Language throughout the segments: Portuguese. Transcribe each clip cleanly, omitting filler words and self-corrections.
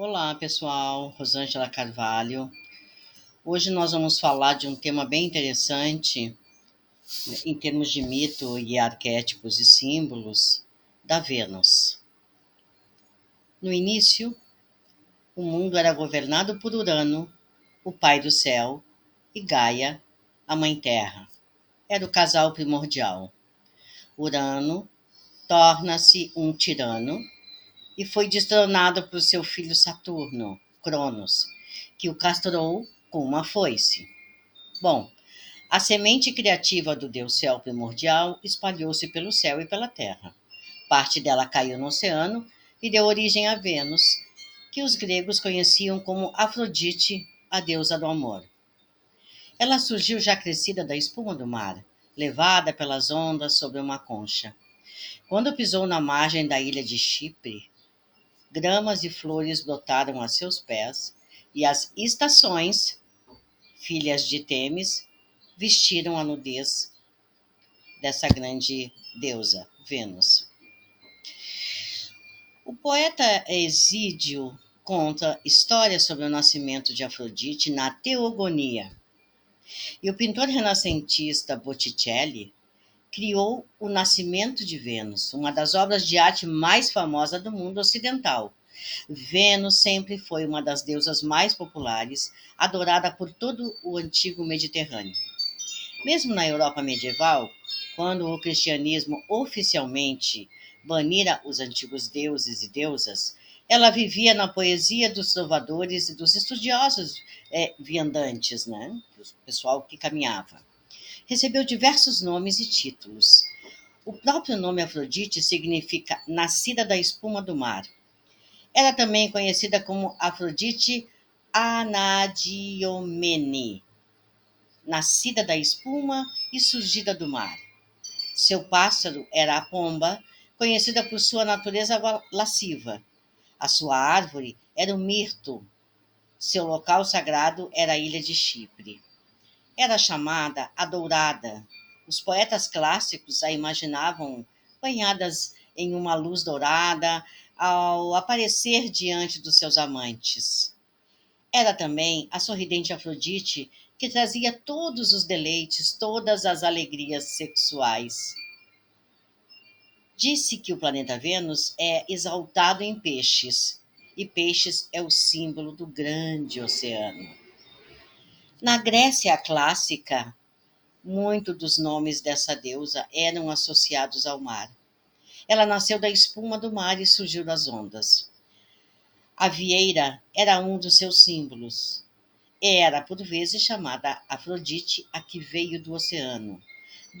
Olá, pessoal. Rosângela Carvalho. Hoje nós vamos falar de um tema bem interessante, em termos de mito e arquétipos e símbolos, da Vênus. No início, o mundo era governado por Urano, o pai do céu, e Gaia, a mãe terra. Era o casal primordial. Urano torna-se um tirano e foi destronado por seu filho Saturno, Cronos, que o castrou com uma foice. Bom, a semente criativa do Deus Céu primordial espalhou-se pelo céu e pela terra. Parte dela caiu no oceano e deu origem a Vênus, que os gregos conheciam como Afrodite, a deusa do amor. Ela surgiu já crescida da espuma do mar, levada pelas ondas sobre uma concha. Quando pisou na margem da ilha de Chipre, gramas e flores brotaram a seus pés, e as estações, filhas de Temis, vestiram a nudez dessa grande deusa, Vênus. O poeta Hesídio conta histórias sobre o nascimento de Afrodite na Teogonia, e o pintor renascentista Botticelli criou O Nascimento de Vênus, uma das obras de arte mais famosas do mundo ocidental. Vênus sempre foi uma das deusas mais populares, adorada por todo o antigo Mediterrâneo. Mesmo na Europa medieval, quando o cristianismo oficialmente banira os antigos deuses e deusas, ela vivia na poesia dos trovadores e dos estudiosos viandantes, né? O pessoal que caminhava. Recebeu diversos nomes e títulos. O próprio nome Afrodite significa nascida da espuma do mar. Era também conhecida como Afrodite Anadiomene, nascida da espuma e surgida do mar. Seu pássaro era a pomba, conhecida por sua natureza lasciva. A sua árvore era o mirto. Seu local sagrado era a ilha de Chipre. Era chamada a Dourada. Os poetas clássicos a imaginavam banhadas em uma luz dourada ao aparecer diante dos seus amantes. Era também a sorridente Afrodite que trazia todos os deleites, todas as alegrias sexuais. Disse que o planeta Vênus é exaltado em peixes, e peixes é o símbolo do grande oceano. Na Grécia clássica, muitos dos nomes dessa deusa eram associados ao mar. Ela nasceu da espuma do mar e surgiu das ondas. A vieira era um dos seus símbolos. Era, por vezes, chamada Afrodite, a que veio do oceano.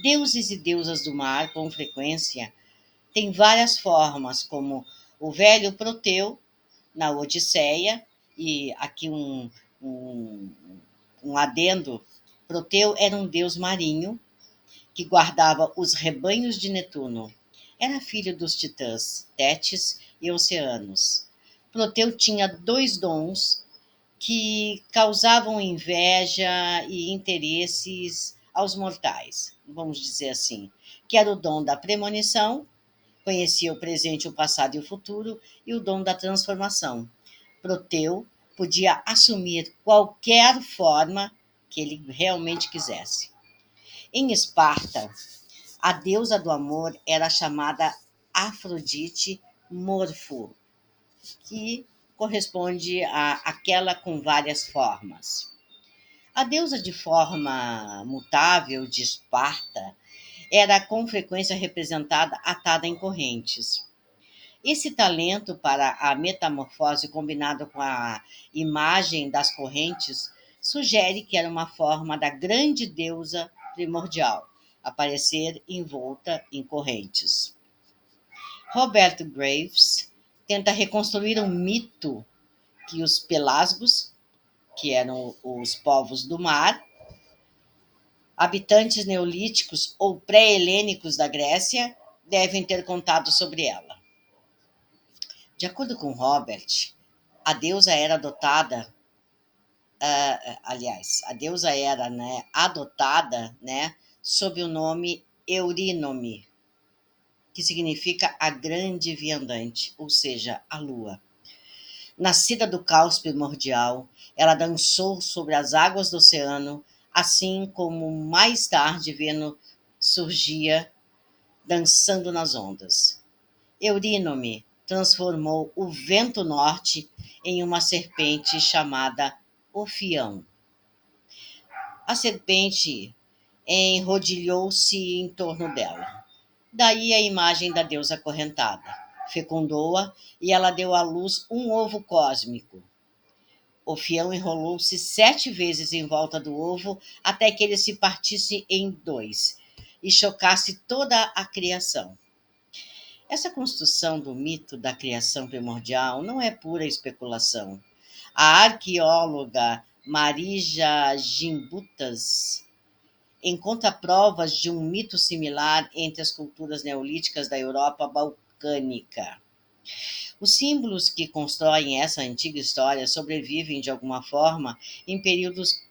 Deuses e deusas do mar, com frequência, têm várias formas, como o velho Proteu, na Odisseia, e aqui um, um adendo: Proteu era um deus marinho que guardava os rebanhos de Netuno. Era filho dos titãs, Tétis e Oceanos. Proteu tinha dois dons que causavam inveja e interesses aos mortais, vamos dizer assim, que era o dom da premonição, conhecia o presente, o passado e o futuro, e o dom da transformação. Proteu podia assumir qualquer forma que ele realmente quisesse. Em Esparta, a deusa do amor era chamada Afrodite Morfo, que corresponde àquela com várias formas. A deusa de forma mutável de Esparta era com frequência representada atada em correntes. Esse talento para a metamorfose, combinado com a imagem das correntes, sugere que era uma forma da grande deusa primordial, aparecer envolta em correntes. Robert Graves tenta reconstruir um mito que os pelasgos, que eram os povos do mar, habitantes neolíticos ou pré-helênicos da Grécia, devem ter contado sobre ela. De acordo com Robert, a deusa era adotada, a deusa era, né, adotada, né, sob o nome Eurínome, que significa a grande viandante, ou seja, a lua. Nascida do caos primordial, ela dançou sobre as águas do oceano, assim como mais tarde Vênus surgia dançando nas ondas. Eurínome transformou o vento norte em uma serpente chamada Orfião. A serpente enrodilhou-se em torno dela. Daí a imagem da deusa acorrentada. Fecundou-a e ela deu à luz um ovo cósmico. O fião enrolou-se 7 vezes em volta do ovo até que ele se partisse em dois e chocasse toda a criação. Essa construção do mito da criação primordial não é pura especulação. A arqueóloga Marija Gimbutas encontra provas de um mito similar entre as culturas neolíticas da Europa balcânica. Os símbolos que constroem essa antiga história sobrevivem de alguma forma em períodos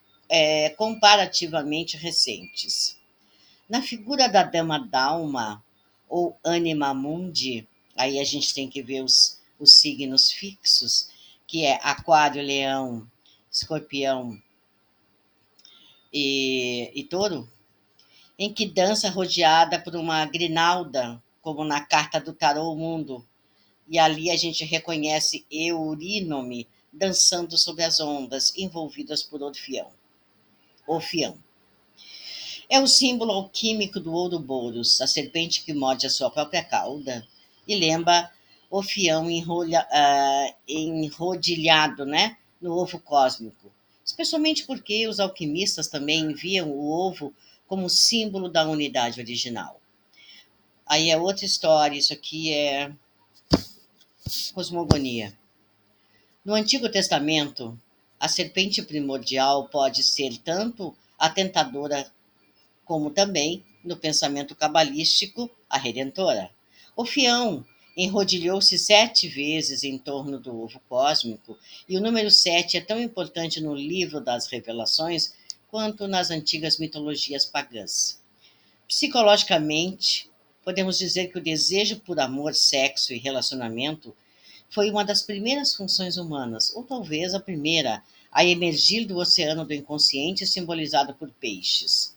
comparativamente recentes. Na figura da Dama Dalma ou Anima Mundi, aí a gente tem que ver os signos fixos, que é Aquário, Leão, Escorpião e Touro, em que dança rodeada por uma grinalda, como na carta do Tarô Mundo, e ali a gente reconhece Eurínome dançando sobre as ondas, envolvidas por Orfião. É o símbolo alquímico do Ouroboros, a serpente que morde a sua própria cauda, e lembra Orfião enrodilhado, né, no ovo cósmico. Especialmente porque os alquimistas também viam o ovo como símbolo da unidade original. Aí é outra história, isso aqui é cosmogonia. No Antigo Testamento, a serpente primordial pode ser tanto a tentadora como também, no pensamento cabalístico, a redentora. O fião enrodilhou-se 7 vezes em torno do ovo cósmico, e o número 7 é tão importante no livro das Revelações quanto nas antigas mitologias pagãs. Psicologicamente, podemos dizer que o desejo por amor, sexo e relacionamento foi uma das primeiras funções humanas, ou talvez a primeira, a emergir do oceano do inconsciente simbolizado por peixes.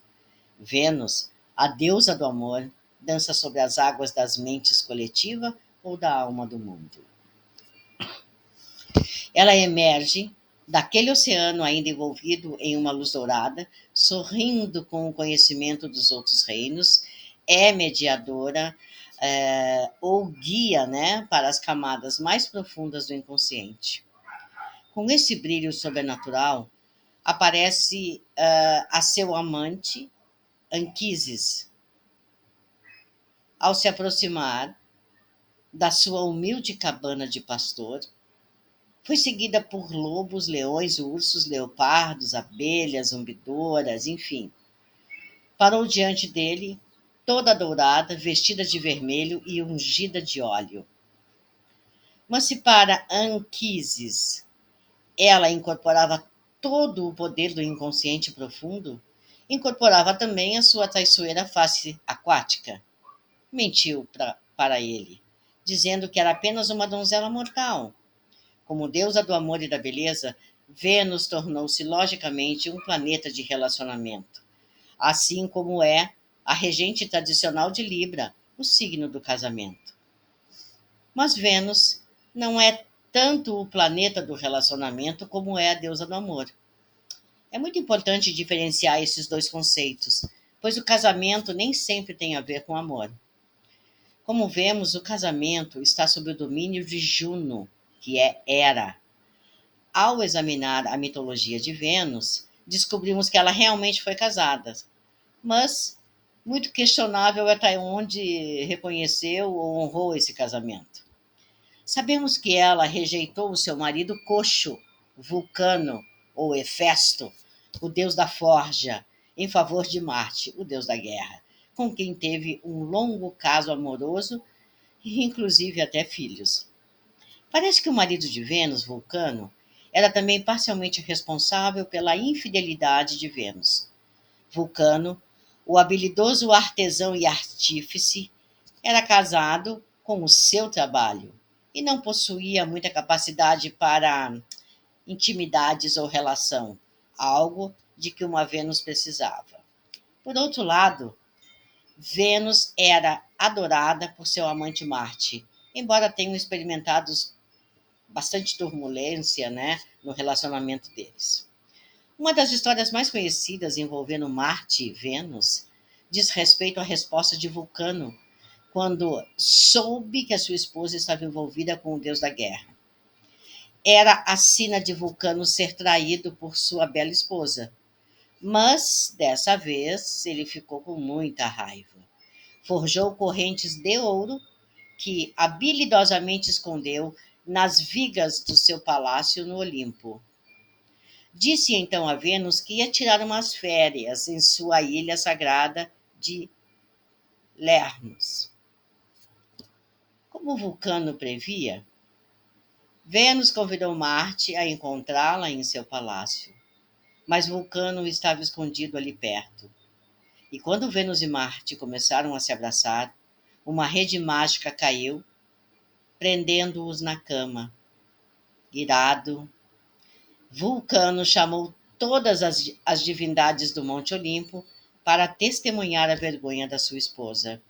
Vênus, a deusa do amor, dança sobre as águas das mentes coletiva ou da alma do mundo. Ela emerge daquele oceano ainda envolvido em uma luz dourada, sorrindo com o conhecimento dos outros reinos, é mediadora ou guia, né, para as camadas mais profundas do inconsciente. Com esse brilho sobrenatural, aparece a seu amante, Anquises, ao se aproximar da sua humilde cabana de pastor. Foi seguida por lobos, leões, ursos, leopardos, abelhas, zumbidoras, enfim. Parou diante dele, toda dourada, vestida de vermelho e ungida de óleo. Mas se para Anquises ela incorporava todo o poder do inconsciente profundo, incorporava também a sua traiçoeira face aquática. Mentiu para ele, dizendo que era apenas uma donzela mortal. Como deusa do amor e da beleza, Vênus tornou-se logicamente um planeta de relacionamento, assim como é a regente tradicional de Libra, o signo do casamento. Mas Vênus não é tanto o planeta do relacionamento como é a deusa do amor. É muito importante diferenciar esses dois conceitos, pois o casamento nem sempre tem a ver com amor. Como vemos, o casamento está sob o domínio de Juno, que é Hera. Ao examinar a mitologia de Vênus, descobrimos que ela realmente foi casada, mas muito questionável até onde reconheceu ou honrou esse casamento. Sabemos que ela rejeitou o seu marido Coxo, Vulcano ou Hefesto, o deus da forja, em favor de Marte, o deus da guerra, com quem teve um longo caso amoroso e inclusive até filhos. Parece que o marido de Vênus, Vulcano, era também parcialmente responsável pela infidelidade de Vênus. Vulcano, o habilidoso artesão e artífice, era casado com o seu trabalho. e não possuía muita capacidade para intimidades ou relação, algo de que uma Vênus precisava. Por outro lado, Vênus era adorada por seu amante Marte, embora tenham experimentado bastante turbulência, né, no relacionamento deles. Uma das histórias mais conhecidas envolvendo Marte e Vênus diz respeito à resposta de Vulcano quando soube que a sua esposa estava envolvida com o deus da guerra. Era a sina de Vulcano ser traído por sua bela esposa, mas dessa vez ele ficou com muita raiva. Forjou correntes de ouro que habilidosamente escondeu nas vigas do seu palácio no Olimpo. Disse então a Vênus que ia tirar umas férias em sua ilha sagrada de Lernos. Como Vulcano previa, Vênus convidou Marte a encontrá-la em seu palácio, mas Vulcano estava escondido ali perto. E quando Vênus e Marte começaram a se abraçar, uma rede mágica caiu, prendendo-os na cama. Irado, Vulcano chamou todas as divindades do Monte Olimpo para testemunhar a vergonha da sua esposa.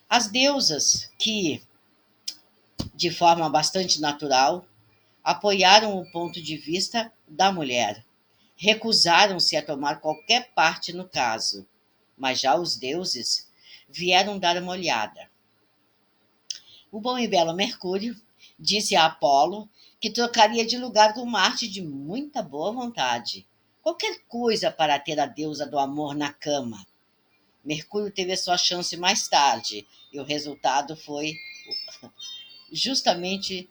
As deusas, que, de forma bastante natural, apoiaram o ponto de vista da mulher. Recusaram-se a tomar qualquer parte no caso, mas já os deuses vieram dar uma olhada. O bom e belo Mercúrio disse a Apolo que trocaria de lugar com Marte de muita boa vontade. Qualquer coisa para ter a deusa do amor na cama. Mercúrio teve a sua chance mais tarde, e o resultado foi justamente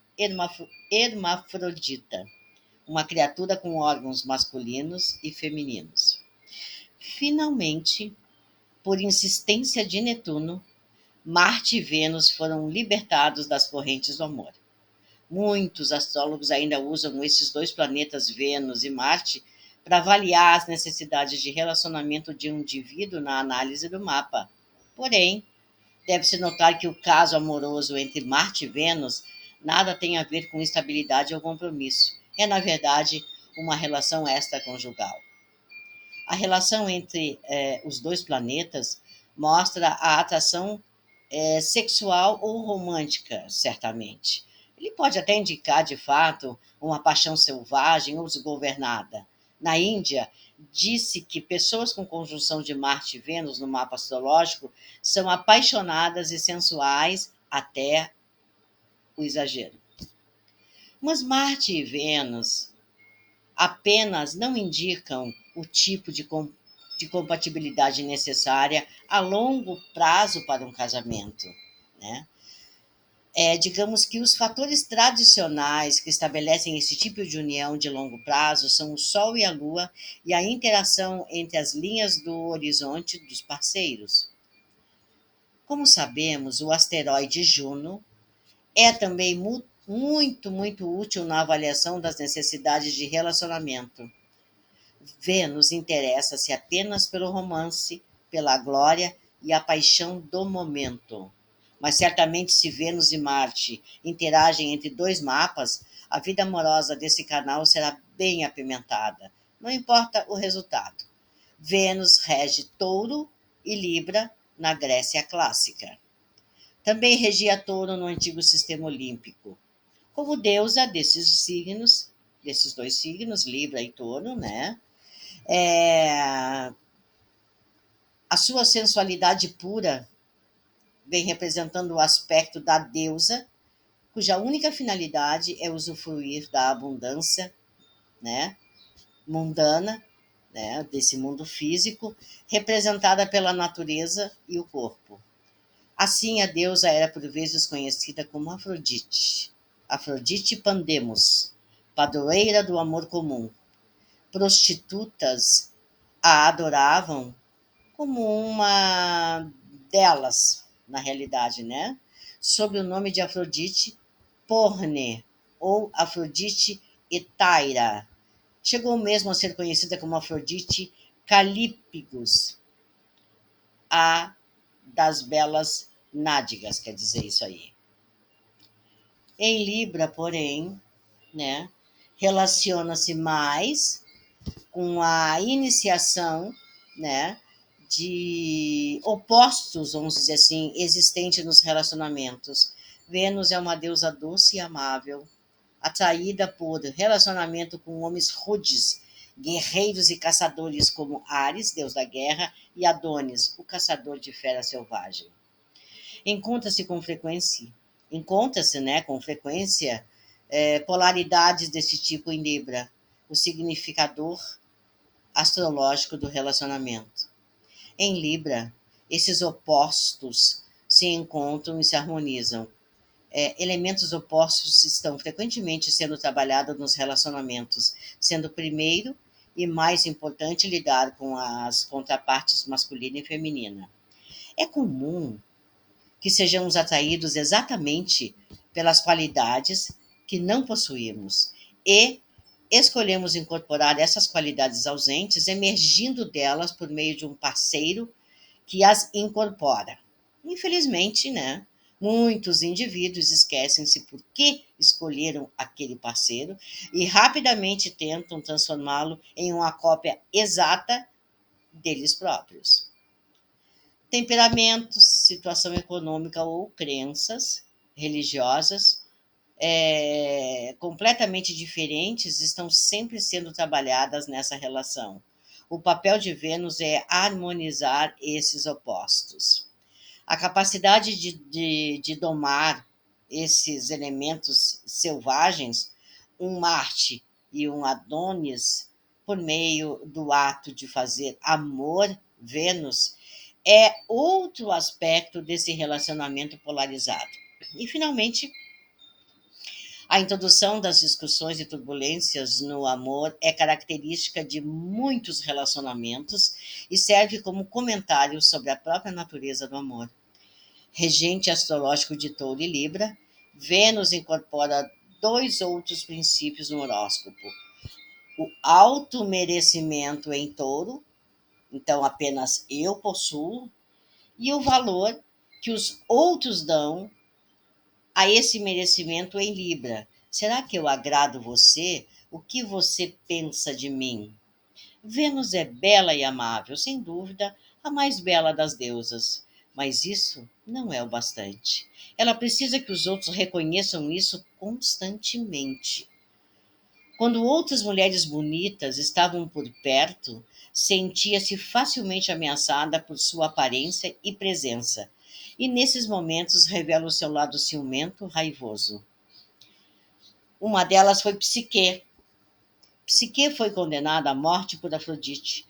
Hermafrodita, uma criatura com órgãos masculinos e femininos. Finalmente, por insistência de Netuno, Marte e Vênus foram libertados das correntes do amor. Muitos astrólogos ainda usam esses dois planetas, Vênus e Marte, para avaliar as necessidades de relacionamento de um indivíduo na análise do mapa. Porém, deve-se notar que o caso amoroso entre Marte e Vênus nada tem a ver com estabilidade ou compromisso. É, na verdade, uma relação extraconjugal. A relação entre os dois planetas mostra a atração sexual ou romântica, certamente. Ele pode até indicar, de fato, uma paixão selvagem ou desgovernada. Na Índia, disse que pessoas com conjunção de Marte e Vênus no mapa astrológico são apaixonadas e sensuais até o exagero. Mas Marte e Vênus apenas não indicam o tipo de compatibilidade necessária a longo prazo para um casamento, né? Digamos que os fatores tradicionais que estabelecem esse tipo de união de longo prazo são o Sol e a Lua e a interação entre as linhas do horizonte dos parceiros. Como sabemos, o asteroide Juno é também muito útil na avaliação das necessidades de relacionamento. Vênus interessa-se apenas pelo romance, pela glória e a paixão do momento. Mas certamente, se Vênus e Marte interagem entre dois mapas, a vida amorosa desse canal será bem apimentada. Não importa o resultado. Vênus rege Touro e Libra na Grécia clássica. Também regia Touro no antigo sistema olímpico. Como deusa desses dois signos, Libra e Touro, né? A sua sensualidade pura vem representando o aspecto da deusa, cuja única finalidade é usufruir da abundância, né, mundana, né, desse mundo físico, representada pela natureza e o corpo. Assim, a deusa era por vezes conhecida como Afrodite, Afrodite Pandemos, padroeira do amor comum. Prostitutas a adoravam como uma delas, na realidade, né? Sob o nome de Afrodite Porne ou Afrodite Etaira. Chegou mesmo a ser conhecida como Afrodite Calípigos, a das belas nádegas, quer dizer isso aí. Em Libra, porém, né, relaciona-se mais com a iniciação, né, de opostos, vamos dizer assim, existentes nos relacionamentos. Vênus é uma deusa doce e amável, atraída por relacionamento com homens rudes, guerreiros e caçadores como Ares, deus da guerra, e Adonis, o caçador de fera selvagem. Encontra-se com frequência, encontra-se, né, com frequência, polaridades desse tipo em Libra, o significador astrológico do relacionamento. Em Libra, esses opostos se encontram e se harmonizam. Elementos opostos estão frequentemente sendo trabalhados nos relacionamentos, sendo primeiro e mais importante lidar com as contrapartes masculina e feminina. É comum que sejamos atraídos exatamente pelas qualidades que não possuímos e escolhemos incorporar essas qualidades ausentes, emergindo delas por meio de um parceiro que as incorpora. Infelizmente, né? Muitos indivíduos esquecem-se por que escolheram aquele parceiro e rapidamente tentam transformá-lo em uma cópia exata deles próprios. Temperamentos, situação econômica ou crenças religiosas completamente diferentes estão sempre sendo trabalhadas nessa relação. O papel de Vênus é harmonizar esses opostos. A capacidade de domar esses elementos selvagens, um Marte e um Adonis, por meio do ato de fazer amor, Vênus, é outro aspecto desse relacionamento polarizado. E, finalmente, a introdução das discussões e turbulências no amor é característica de muitos relacionamentos e serve como comentário sobre a própria natureza do amor. Regente astrológico de Touro e Libra, Vênus incorpora dois outros princípios no horóscopo: o automerecimento em Touro, então apenas eu possuo, e o valor que os outros dão a esse merecimento em Libra. Será que eu agrado você? O que você pensa de mim? Vênus é bela e amável, sem dúvida, a mais bela das deusas. Mas isso não é o bastante. Ela precisa que os outros reconheçam isso constantemente. Quando outras mulheres bonitas estavam por perto, sentia-se facilmente ameaçada por sua aparência e presença. E nesses momentos revela o seu lado ciumento, raivoso. Uma delas foi Psique. Psique foi condenada à morte por Afrodite,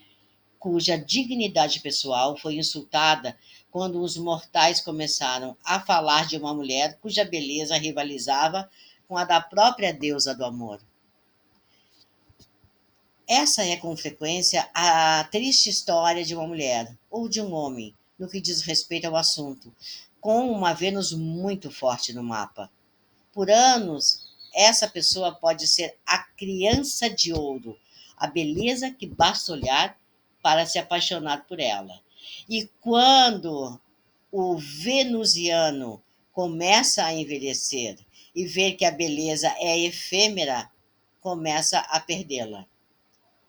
cuja dignidade pessoal foi insultada quando os mortais começaram a falar de uma mulher cuja beleza rivalizava com a da própria deusa do amor. Essa é, com frequência, a triste história de uma mulher ou de um homem, no que diz respeito ao assunto, com uma Vênus muito forte no mapa. Por anos, essa pessoa pode ser a criança de ouro, a beleza que basta olhar para se apaixonar por ela. E quando o venusiano começa a envelhecer e ver que a beleza é efêmera, começa a perdê-la.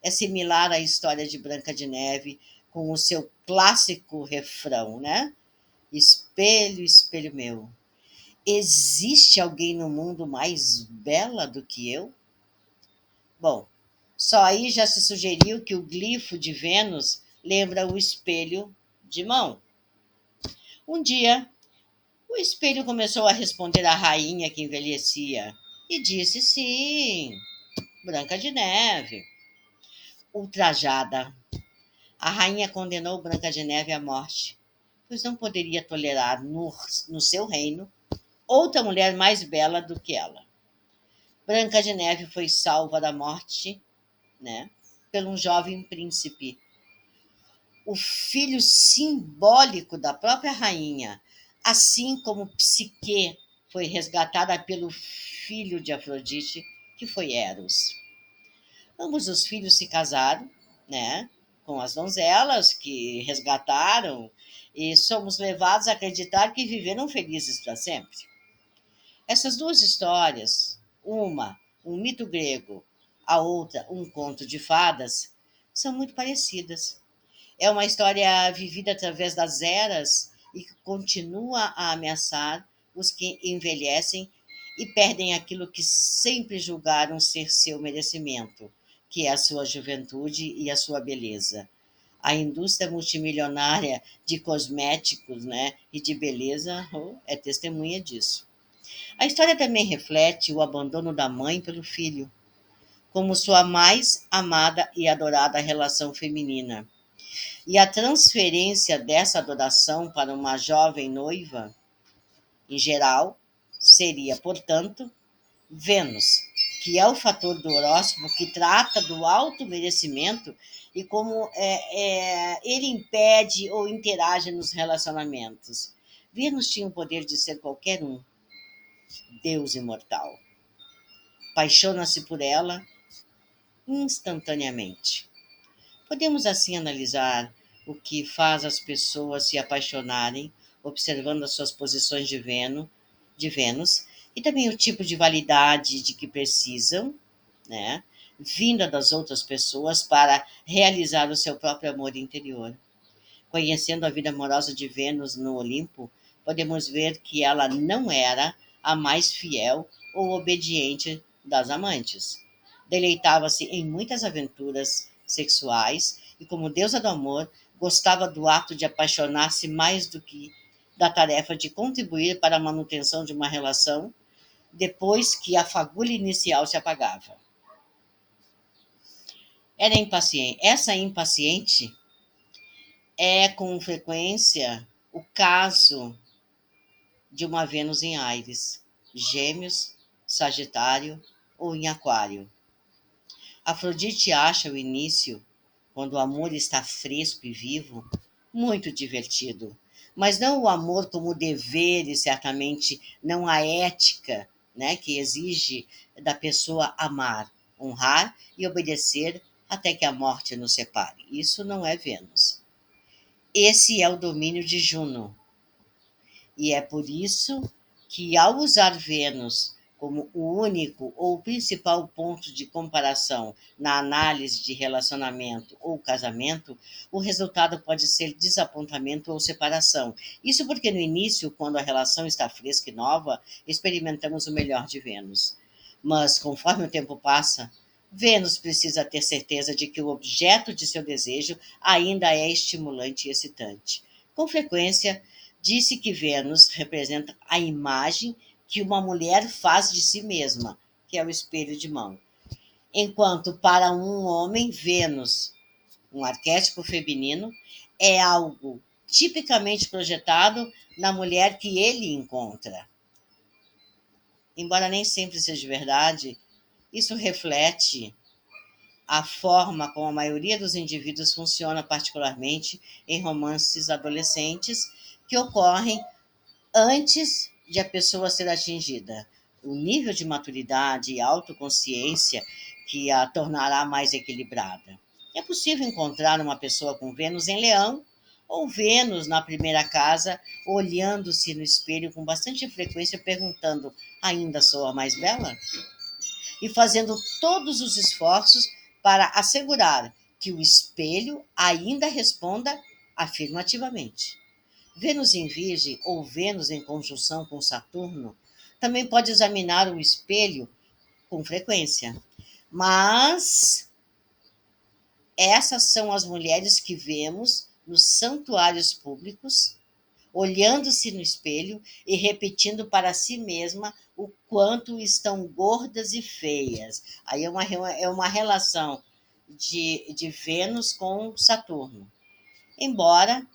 É similar à história de Branca de Neve, com o seu clássico refrão, né? Espelho, espelho meu, existe alguém no mundo mais bela do que eu? Bom, só aí já se sugeriu que o glifo de Vênus lembra o espelho de mão. Um dia, o espelho começou a responder à rainha que envelhecia e disse sim, Branca de Neve. Ultrajada, a rainha condenou Branca de Neve à morte, pois não poderia tolerar no seu reino outra mulher mais bela do que ela. Branca de Neve foi salva da morte, né, por um jovem príncipe, o filho simbólico da própria rainha, assim como Psique foi resgatada pelo filho de Afrodite, que foi Eros. Ambos os filhos se casaram, né, com as donzelas que resgataram, e somos levados a acreditar que viveram felizes para sempre. Essas duas histórias, uma, um mito grego, a outra, um conto de fadas, são muito parecidas. É uma história vivida através das eras e que continua a ameaçar os que envelhecem e perdem aquilo que sempre julgaram ser seu merecimento, que é a sua juventude e a sua beleza. A indústria multimilionária de cosméticos, né, e de beleza é testemunha disso. A história também reflete o abandono da mãe pelo filho, como sua mais amada e adorada relação feminina. E a transferência dessa adoração para uma jovem noiva, em geral, seria, portanto, Vênus, que é o fator do horóscopo que trata do alto merecimento e como ele impede ou interage nos relacionamentos. Vênus tinha o poder de ser qualquer um, Deus imortal. Paixona-se por ela instantaneamente. Podemos assim analisar o que faz as pessoas se apaixonarem, observando as suas posições de Vênus e também o tipo de validade de que precisam, né, vinda das outras pessoas para realizar o seu próprio amor interior. Conhecendo a vida amorosa de Vênus no Olimpo, podemos ver que ela não era a mais fiel ou obediente das amantes. Deleitava-se em muitas aventuras sexuais e, como deusa do amor, gostava do ato de apaixonar-se mais do que da tarefa de contribuir para a manutenção de uma relação depois que a fagulha inicial se apagava. Era impaciente. Essa impaciente é, com frequência, o caso de uma Vênus em Áries, Gêmeos, Sagitário ou em Aquário. Afrodite acha o início, quando o amor está fresco e vivo, muito divertido. Mas não o amor como dever e certamente não a ética, né, que exige da pessoa amar, honrar e obedecer até que a morte nos separe. Isso não é Vênus. Esse é o domínio de Juno. E é por isso que, ao usar Vênus como o único ou principal ponto de comparação na análise de relacionamento ou casamento, o resultado pode ser desapontamento ou separação. Isso porque no início, quando a relação está fresca e nova, experimentamos o melhor de Vênus. Mas, conforme o tempo passa, Vênus precisa ter certeza de que o objeto de seu desejo ainda é estimulante e excitante. Com frequência, disse que Vênus representa a imagem que uma mulher faz de si mesma, que é o espelho de mão. Enquanto para um homem, Vênus, um arquétipo feminino, é algo tipicamente projetado na mulher que ele encontra. Embora nem sempre seja verdade, isso reflete a forma como a maioria dos indivíduos funciona, particularmente em romances adolescentes que ocorrem antes de a pessoa ser atingida. O nível de maturidade e autoconsciência que a tornará mais equilibrada. É possível encontrar uma pessoa com Vênus em Leão ou Vênus na primeira casa, olhando-se no espelho com bastante frequência, perguntando: ainda sou a mais bela? E fazendo todos os esforços para assegurar que o espelho ainda responda afirmativamente. Vênus em Virgem ou Vênus em conjunção com Saturno também pode examinar o espelho com frequência. Mas essas são as mulheres que vemos nos santuários públicos, olhando-se no espelho e repetindo para si mesma o quanto estão gordas e feias. Aí é uma relação de Vênus com Saturno. Embora,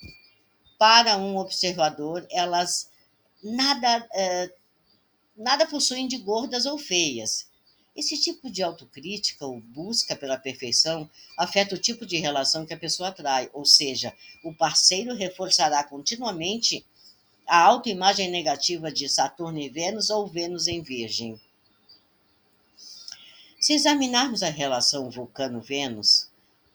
para um observador, elas nada, nada possuem de gordas ou feias. Esse tipo de autocrítica ou busca pela perfeição afeta o tipo de relação que a pessoa atrai, ou seja, o parceiro reforçará continuamente a autoimagem negativa de Saturno em Vênus ou Vênus em Virgem. Se examinarmos a relação Vulcano-Vênus,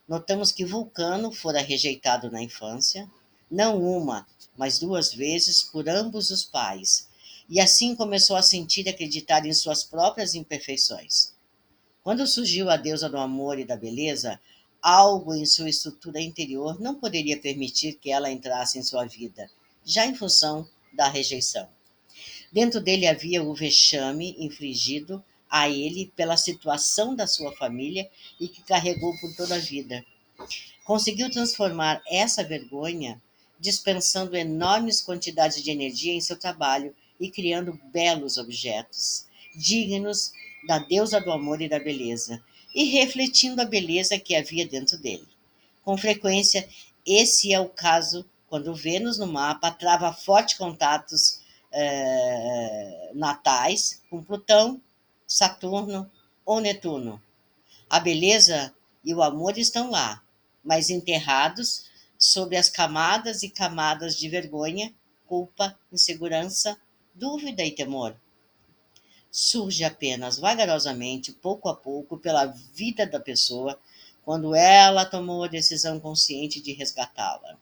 notamos que Vulcano fora rejeitado na infância, não uma, mas duas vezes por ambos os pais, e assim começou a sentir e acreditar em suas próprias imperfeições. Quando surgiu a deusa do amor e da beleza, algo em sua estrutura interior não poderia permitir que ela entrasse em sua vida, já em função da rejeição. Dentro dele havia o vexame infligido a ele pela situação da sua família e que carregou por toda a vida. Conseguiu transformar essa vergonha dispensando enormes quantidades de energia em seu trabalho e criando belos objetos, dignos da deusa do amor e da beleza, e refletindo a beleza que havia dentro dele. Com frequência, esse é o caso quando Vênus no mapa trava fortes contatos natais com Plutão, Saturno ou Netuno. A beleza e o amor estão lá, mas enterrados sob as camadas e camadas de vergonha, culpa, insegurança, dúvida e temor. Surge apenas vagarosamente, pouco a pouco, pela vida da pessoa, quando ela tomou a decisão consciente de resgatá-la.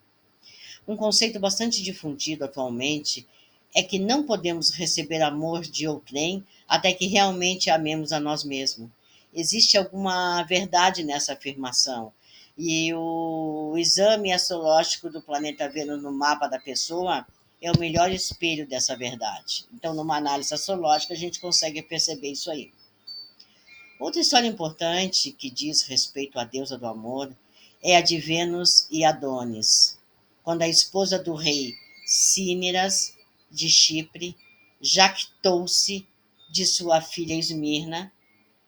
Um conceito bastante difundido atualmente é que não podemos receber amor de outrem até que realmente amemos a nós mesmos. Existe alguma verdade nessa afirmação. E o exame astrológico do planeta Vênus no mapa da pessoa é o melhor espelho dessa verdade. Então, numa análise astrológica, a gente consegue perceber isso aí. Outra história importante que diz respeito à deusa do amor é a de Vênus e Adonis, quando a esposa do rei Cíniras de Chipre jactou-se de sua filha Esmirna,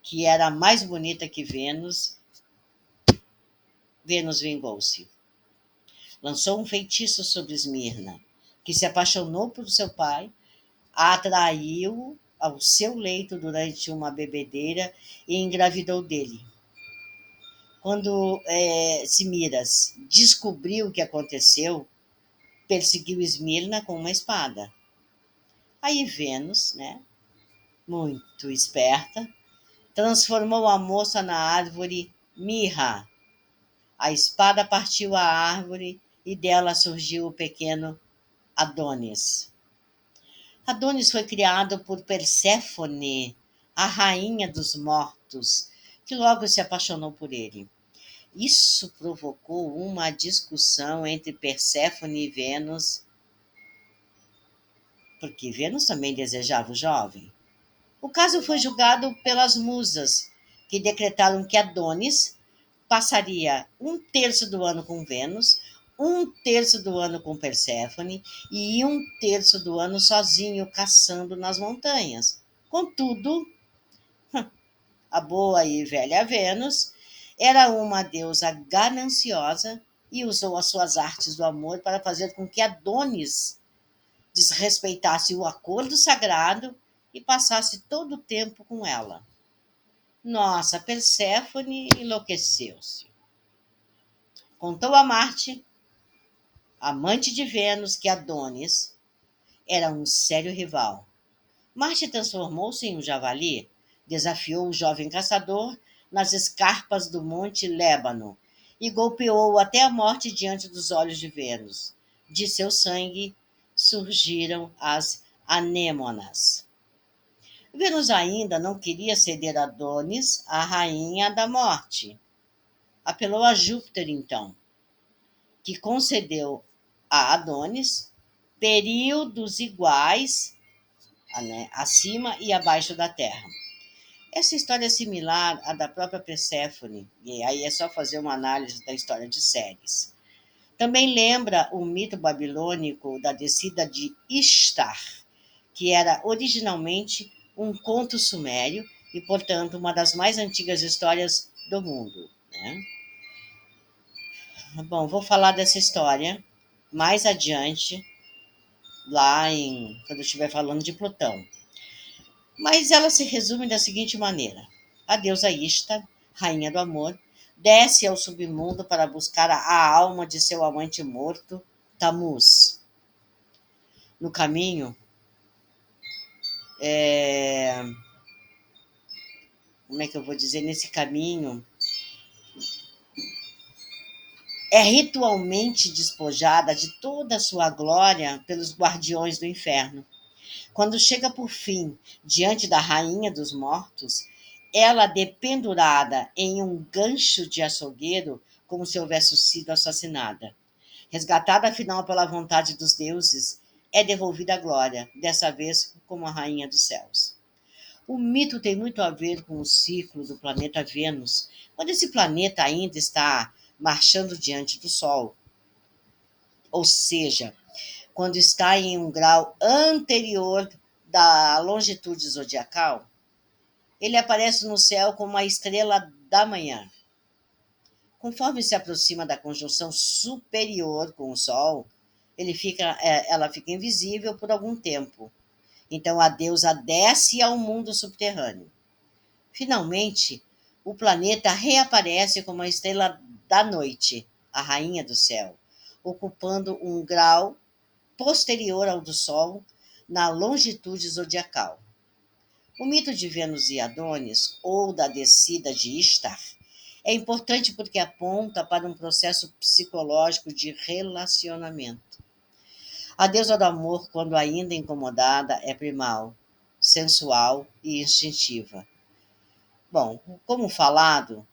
que era mais bonita que Vênus. Vênus vingou-se. Lançou um feitiço sobre Esmirna, que se apaixonou por seu pai, a atraiu ao seu leito durante uma bebedeira e engravidou dele. Quando Simiras descobriu o que aconteceu, perseguiu Esmirna com uma espada. Aí Vênus, né, muito esperta, transformou a moça na árvore mirra. A espada partiu a árvore e dela surgiu o pequeno Adonis. Adonis foi criado por Perséfone, a rainha dos mortos, que logo se apaixonou por ele. Isso provocou uma discussão entre Perséfone e Vênus, porque Vênus também desejava o jovem. O caso foi julgado pelas musas, que decretaram que Adonis passaria um terço do ano com Vênus, um terço do ano com Perséfone e um terço do ano sozinho caçando nas montanhas. Contudo, a boa e velha Vênus era uma deusa gananciosa e usou as suas artes do amor para fazer com que Adonis desrespeitasse o acordo sagrado e passasse todo o tempo com ela. Nossa, Perséfone enlouqueceu-se. Contou a Marte, amante de Vênus, que Adonis era um sério rival. Marte transformou-se em um javali, desafiou o jovem caçador nas escarpas do Monte Lébano e golpeou-o até a morte diante dos olhos de Vênus. De seu sangue surgiram as anêmonas. Vênus ainda não queria ceder a Adonis, a rainha da morte. Apelou a Júpiter, então, que concedeu a Adonis períodos iguais, né, acima e abaixo da Terra. Essa história é similar à da própria Perséfone, e aí é só fazer uma análise da história de Ceres. Também lembra o mito babilônico da descida de Ishtar, que era originalmente um conto sumério e, portanto, uma das mais antigas histórias do mundo, né? Bom, vou falar dessa história mais adiante, quando eu estiver falando de Plutão. Mas ela se resume da seguinte maneira: a deusa Ishtar, rainha do amor, desce ao submundo para buscar a alma de seu amante morto, Tammuz. No caminho, é... como é que eu vou dizer? Nesse caminho, é ritualmente despojada de toda a sua glória pelos guardiões do inferno. Quando chega por fim diante da rainha dos mortos, ela dependurada em um gancho de açougueiro, como se houvesse sido assassinada. Resgatada afinal pela vontade dos deuses, é devolvida a glória, dessa vez como a rainha dos céus. O mito tem muito a ver com o ciclo do planeta Vênus, quando esse planeta ainda está marchando diante do Sol, ou seja, quando está em um grau anterior da longitude zodiacal, ele aparece no céu como a estrela da manhã. Conforme se aproxima da conjunção superior com o Sol, ela fica invisível por algum tempo. Então a deusa desce ao mundo subterrâneo. Finalmente, o planeta reaparece como a estrela da noite, a rainha do céu, ocupando um grau posterior ao do Sol na longitude zodiacal. O mito de Vênus e Adonis, ou da descida de Ishtar, é importante porque aponta para um processo psicológico de relacionamento. A deusa do amor, quando ainda incomodada, é primal, sensual e instintiva. Bom, como falado,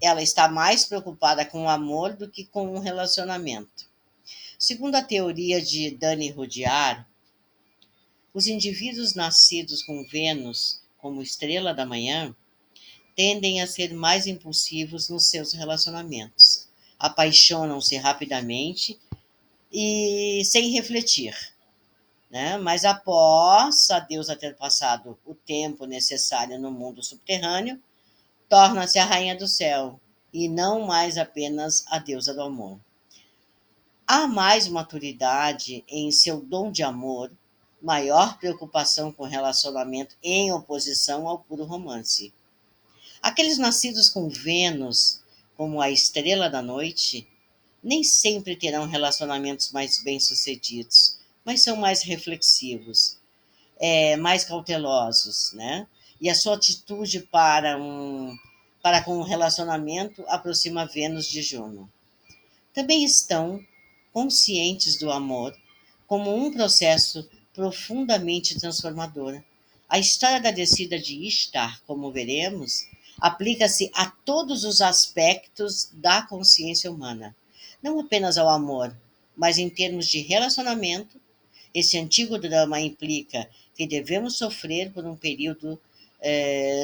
ela está mais preocupada com o amor do que com um relacionamento. Segundo a teoria de Dani Rudyard, os indivíduos nascidos com Vênus como estrela da manhã tendem a ser mais impulsivos nos seus relacionamentos. Apaixonam-se rapidamente e sem refletir, né? Mas após a deusa ter passado o tempo necessário no mundo subterrâneo, torna-se a rainha do céu e não mais apenas a deusa do amor. Há mais maturidade em seu dom de amor, maior preocupação com o relacionamento em oposição ao puro romance. Aqueles nascidos com Vênus, como a estrela da noite, nem sempre terão relacionamentos mais bem-sucedidos, mas são mais reflexivos, mais cautelosos, né? E a sua atitude para com o relacionamento aproxima Vênus de Juno. Também estão conscientes do amor como um processo profundamente transformador. A história da descida de Ishtar, como veremos, aplica-se a todos os aspectos da consciência humana, não apenas ao amor, mas em termos de relacionamento. Esse antigo drama implica que devemos sofrer por um período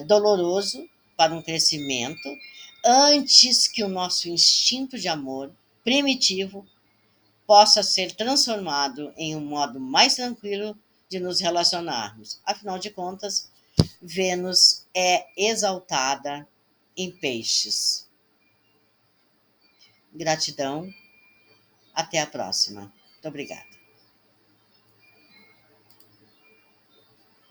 doloroso para um crescimento, antes que o nosso instinto de amor primitivo possa ser transformado em um modo mais tranquilo de nos relacionarmos. Afinal de contas, Vênus é exaltada em peixes. Gratidão. Até a próxima. Muito obrigada.